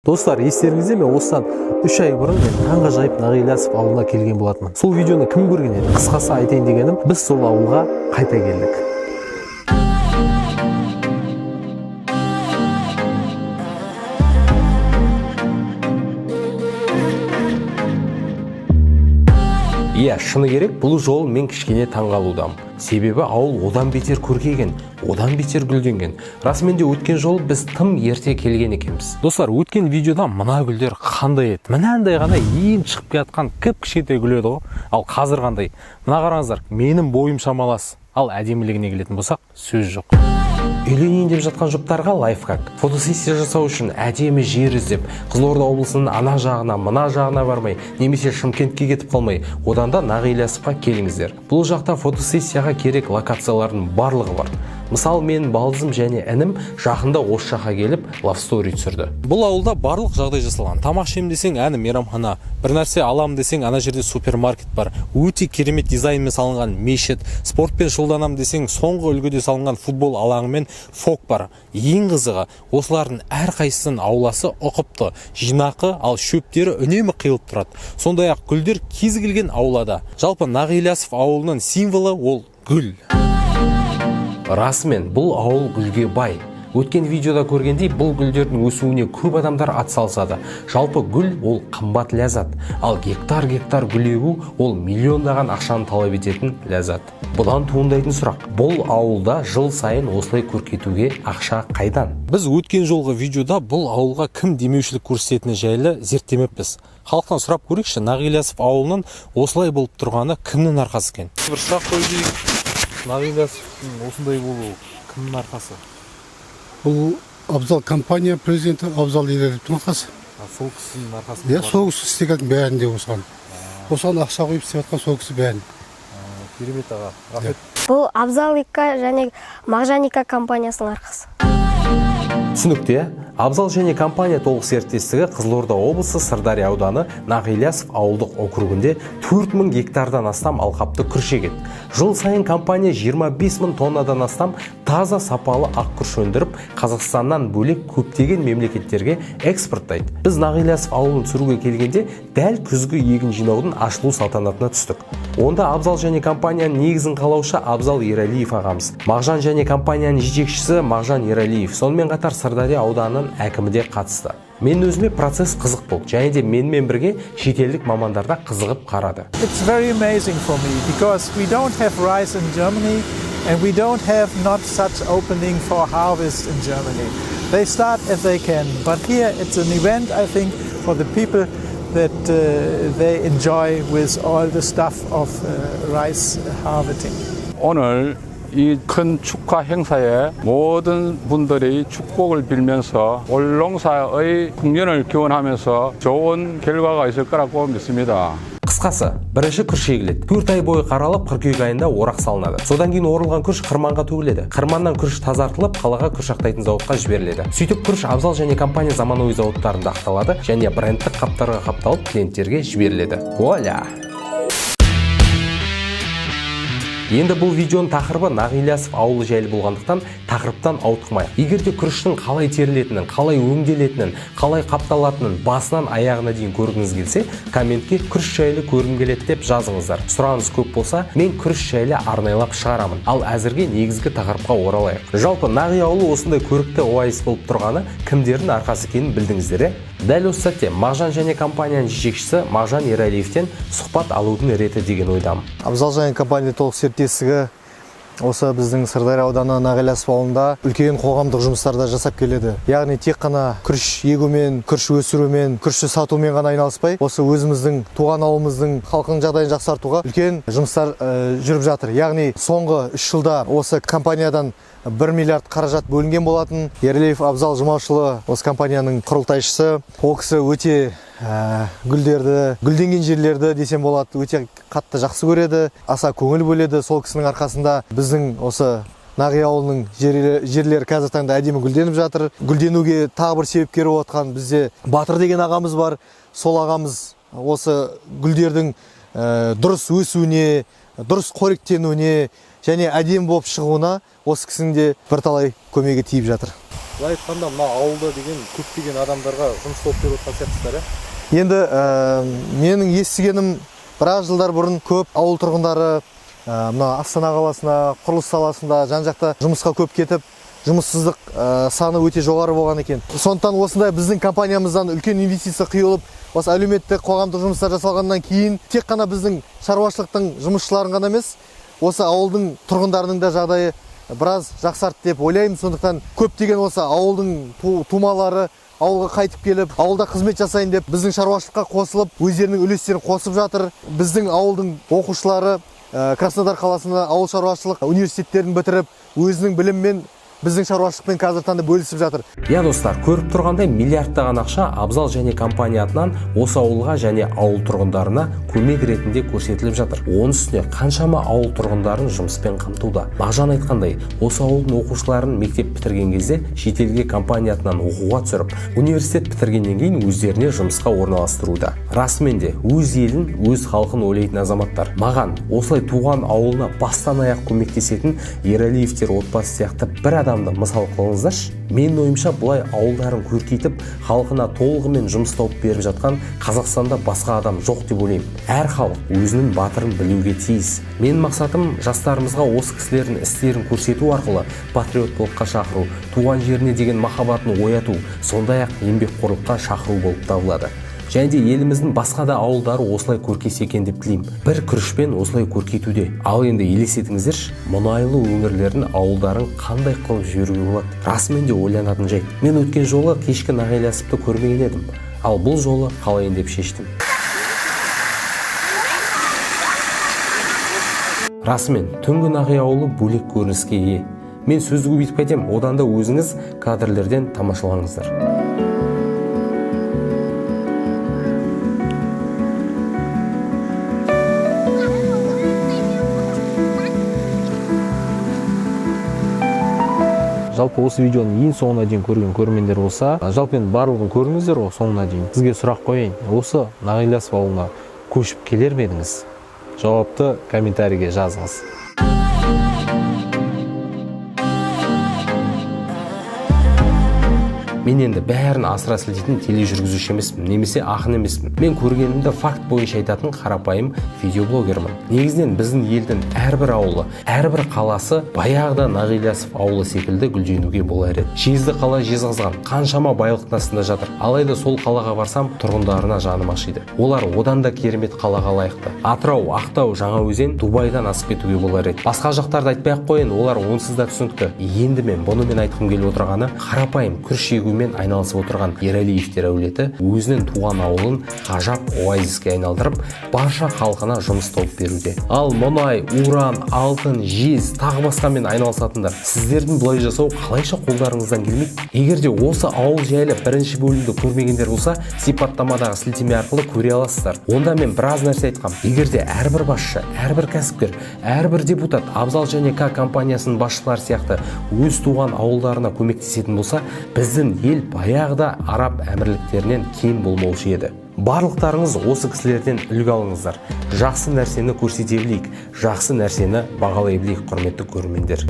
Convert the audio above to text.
Достар, естеріңізде мен осыдан 3 ай бұрын мен таңғажайып Нағилясов ауылына келген болатынмын. Сол видеоны кім көрген еді? Қысқасы айтайын дегенім, біз сол ауылға қайта келдік. Иә, шыны керек, бұл жол мен кішкене таңғалудамын. Себебі ауыл одан бетер көркейген, одан бетер гүлденген. Расымен де өткен жол біз тым ерте келген екенбіз. Достар, өткен видеода мына гүлдер қандай еді? Мынандай ғана ең шығып келатқан кіп-кішкентай гүл еді ғой. Ал қазір қандай? Мына қараңыздар, менің бойым шамалас. Ал әдемілігіне келетін болсақ, сөз жоқ. Үйленейін деп жатқан жұптарға лайфхак. Фотосессия жасау үшін әдемі жер іздеп, Қызылорда облысының ана жағына, мына жағына бармай, немесе Шымкентке кетіп қалмай, одан да Нағилясовқа келіңіздер. Бұл жақта фотосессияға керек локациялардың барлығы бар. Мысалы, мен балдызым және інім жақында осы жаққа келіп love story түсірді. Бұл ауылда барлық жағдай жасалған. Тамақ ішемін десең, әні мейрамхана. Бір нәрсе аламын десең, ана жерде супермаркет бар. Өте керемет дизайнмен салынған мешіт. Спортпен шұғылданамын десең, соңғы үлгіде салынған футбол алаңы мен фок бар. Ең қызығы, осылардың әрқайсысының ауласы ұқыпты, жинақы, ал шөптері үнемі қиылып тұрады. Сондай-ақ гүлдер кез келген аулада. Жалпы Нағилясов ауылының символы ол гүл. Расымен, бұл ауыл гүлге бай. Өткен видеода көргендей, бұл гүлдердің өсуіне көп адамдар атсалысады. Жалпы гүл ол қымбат ләззат, ал гектар гүл егу ол миллиондаған ақшаны талап ететін ләззат. Бұдан туындайтын сұрақ: бұл ауылда жыл сайын осылай көркейтуге ақша қайдан? Біз өткен жолғы видеода бұл ауылға кім демеушілік көрсететіні жайлы зерттемеппіз. Халықтан сұрап көрейікші, Нағилясов ауылының осылай болып тұрғаны кімнің арқасы екен? Бір сұрақ қойып, Нағилясовтың осындай болуы кімнің арқасы? Бұл Абзал компания президенті Абзал Ералиевтің арқасы. Сол кісінің арқасы? Иә, сол кісі істеген бәрінде осыған. Осыған ақша қойып істеп жатқан сол кісі бәрін. Керемет аға, рахмет. Бұл Абзал және Мағжан компаниясының арқасы. Түсінікті. Абзал және компания толық серіктестігі Қызылорда облысы Сырдария ауданы Нағилясов ауылдық округінде 4000 гектардан астам алқапты күріш егеді. Жыл сайын компания 25 000 тоннадан астам таза сапалы ақ күріш өндіріп, Қазақстаннан бөлек көптеген мемлекеттерге экспорттайды. Біз Нағилясов ауылын түсіруге келгенде дәл күзгі егін жинаудың ашылу салтанатына түстік. Онда Абзал және компанияның негізін қалаушы Абзал Ералиев ағамыз, Мағжан және компанияның жетекшісі Мағжан Ералиев, сонымен қатар Сырдария ауданының әкімі де қатысты. Мен өзіме процесс қызық болды, және де менімен бірге шетелдік мамандар да қызығып қарады. It's very amazing for me because we don't have rice in Germany and we don't have not such opening for harvest in Germany. They start as they can, but here it's an event, I think, for the people that they enjoy with all the stuff of rice harvesting. 오늘 이 큰 축하 행사에 모든 분들이 축복을 빌면서 올 농사의 풍년을 기원하면서 좋은 결과가 있을 거라고 믿습니다. Қысқасы, бірінші күріш егіледі. 4 ай бойы қаралып, қыркүйек айында орақ салынады. Содан кейін орылған күріш қырманға төгіледі. Қырманнан күріш тазартылып, қалаға күріш ақтайтын зауытқа жіберіледі. Сөйтіп күріш Абзал және компания заманауи зауыттарында ақталады және брендтік қаптарға қапталып, клиенттерге жіберіледі. Вуаля! Енді бұл видеоның тақырыбы Нағилясов ауылы жайлы болғандықтан тақырыптан ауытқымайық. Егер де күріштің қалай терілетінін, қалай өңделетінін, қалай қапталатынын басынан аяғына дейін көргіңіз келсе, комментке күріш жайлы көргім келеді деп жазыңыздар. Сұраныс көп болса, мен күріш жайлы арнайлап шығарамын. Ал әзірге негізгі тақырыпқа оралайық. Жалпы Нағи ауылы осындай көрікті оазис болып тұрғаны кімдердің арқасы екенін білдіңіздер? Дәл осы сәтте Мағжан және компанияның жетекшісі Мағжан Ералиевтен сұхбат алудың реті деген ойдамын. Абзал және компания толық серіктестігі осы біздің Сырдария ауданы Нағилясов ауылында үлкен қоғамдық жұмыстарда жасап келеді. Яғни тек қана күріш егумен, күріш өсірумен, күрішті сатумен ғана айналыспай, осы өзіміздің туған ауылымыздың халқының жағдайын жақсартуға үлкен жұмыстар жүріп жатыр. Яғни соңғы 3 жылда осы компаниядан 1 миллиард қаражат бөлінген болатын. Ералиев Абзал Жұмашұлы осы компанияның құрылтайшысы. Ол кісі өте гүлдерді, гүлденген жерлерді десем болады, өте қатты жақсы көреді, аса көңіл бөледі. Сол кісінің арқасында біздің осы Нағи ауылының жерлері қазір таңда әдемі гүлденіп жатыр. Гүлденуге тағы бір себепкер болып отқан бізде Батыр деген ағамыз бар. Сол ағамыз осы гүлдердің дұрыс өсуіне, дұрыс қоректенуіне және әдемі болып шығуына осы кісінің де бірталай көмегі тиіп жатыр. былай айтқанда мына ауылда деген көптеген адамдарға жұмыс тауып беріп отырған сияқтысыздар, Енді менің естігенім біраз жылдар бұрын көп ауыл тұрғындары мына Астана қаласына, құрылыс саласында жан-жақта жұмысқа көп кетіп, жұмыссыздық саны өте жоғары болған екен. Сондықтан осындай біздің компаниямыздан үлкен инвестиция құйылып, осы әлеуметтік қоғамдық жұмыстар жасалғаннан кейін тек қана біздің шаруашылықтың жұмысшыларын ғана емес, осы ауылдың тұрғындарының да жағдайы біраз жақсарды деп ойлаймын. Сондықтан көптеген осы ауылдың тумалары ауылға қайтып келіп, ауылда қызмет жасайын деп біздің шаруашылыққа қосылып, өздерінің үлестерін қосып жатыр. Біздің ауылдың оқушылары Краснодар қаласында ауыл шаруашылық университеттерін бітіріп, өзінің біліммен біздің шаруашылықпен қазір таңда бөлісіп жатыр. Иә достар, көріп тұрғандай миллиардтаған ақша Абзал және компания атынан осы ауылға және ауыл тұрғындарына көмек ретінде көрсетіліп жатыр. Оның үстіне қаншама ауыл тұрғындарын жұмыспен қамтуда. Мағжан айтқандай, осы ауылдың оқушыларын мектеп бітірген кезде шетелге компания атынан оқуға түсіріп, университет бітіргеннен кейін өздеріне жұмысқа орналастыруда. Расымен де өз елін, өз халқын ойлайтын азаматтар. Маған осылай туған ауылына бастан аяқ көмектесетін Ералиевтер отбасы сияқты бір адамды мысал қылыңыздаршы. Менің ойымша бұлай ауылдарын көркейтіп, халқына толығымен жұмыс тауып беріп жатқан Қазақстанда басқа адам жоқ деп ойлаймын. Әр халық өзінің батырын білуге тиіс. Менің мақсатым жастарымызға осы кісілердің істерін көрсету арқылы патриоттылыққа шақыру, туған жеріне деген махаббатын ояту, сондай-ақ еңбекқорлыққа шақыру болып табылады. Және де еліміздің басқа да ауылдары осылай көркейсе екен деп тілеймін. Бір күрішпен осылай көркейтуде. Ал енді елестетіңіздерші, мұнайлы өңірлердің ауылдарын қандай қылып жіберуге болады? Расымен де ойланатын жайт. Мен өткен жолы кешкі нағилясыпты көрмеген едім. Ал бұл жолы қалайын деп шештім. Расымен, түнгі нағи ауылы бөлек көрініске ие. Мен сөзді көбейтіп кетем, одан да өзіңіз кадрлерден тамашалаңыздар. Жалпы осы видеоны ең соңына дейін көрген көрермендер болса, жалпы енді барлығын көріңіздер ғой соңына дейін. Сізге сұрақ қояйын. Осы Нағилясов ауылына көшіп келер ме едіңіз? Жауапты комментарийге жазыңыз. Мен енді бәрін асыра сілтейтін тележүргізуші емеспін, немесе ақын емеспін. Мен көргенімді факт бойынша айтатын қарапайым видеоблогермін. Негізінен біздің елдің әрбір ауылы, әрбір қаласы баяғыда Нағилясов ауылы секілді гүлденуге болар еді. Жезді қала жезқазған қаншама байлықтың астында жатыр. Алайда сол қалаға барсам, тұрғындарына жаным ашиды. Олар одан да керемет қалаға лайықты. Атырау, Ақтау, Жаңаөзен Дубайдан асып кетуге болар еді. Басқа жақтарды айтпай ақ қояйын, олар онсыз да түсінікті. Енді мен бұнымен айтқым келіп отырғаны қарапайым күріш егумен айналысып отырған Ералиевтер әулеті өзінің туған ауылын ғажап оазиске айналдырып, барша халқына жұмыс тауып беруде. Ал мұнай, уран, алтын, жез, тағы басқамен айналысатындар, сіздердің бұлай жасау қалайша қолдарыңыздан келмейді? Егер де осы ауыл жайлы бірінші бөлімді көрмегендер болса, сипаттамадағы сілтеме арқылы көре аласыздар. Онда мен біраз нәрсе айтқам. Егер де әрбір басшы, әрбір кәсіпкер, әрбір депутат Абзал және К компаниясының басшылары сияқты өз туған ауылдарына көмектесетін болса, біздің ел баяғыда араб әмірліктерінен кем болмаушы еді. Барлықтарыңыз осы кісілерден үлгі алыңыздар. Жақсы нәрсені көрсете білейік, жақсы нәрсені бағалай білейік, құрметті көрермендер.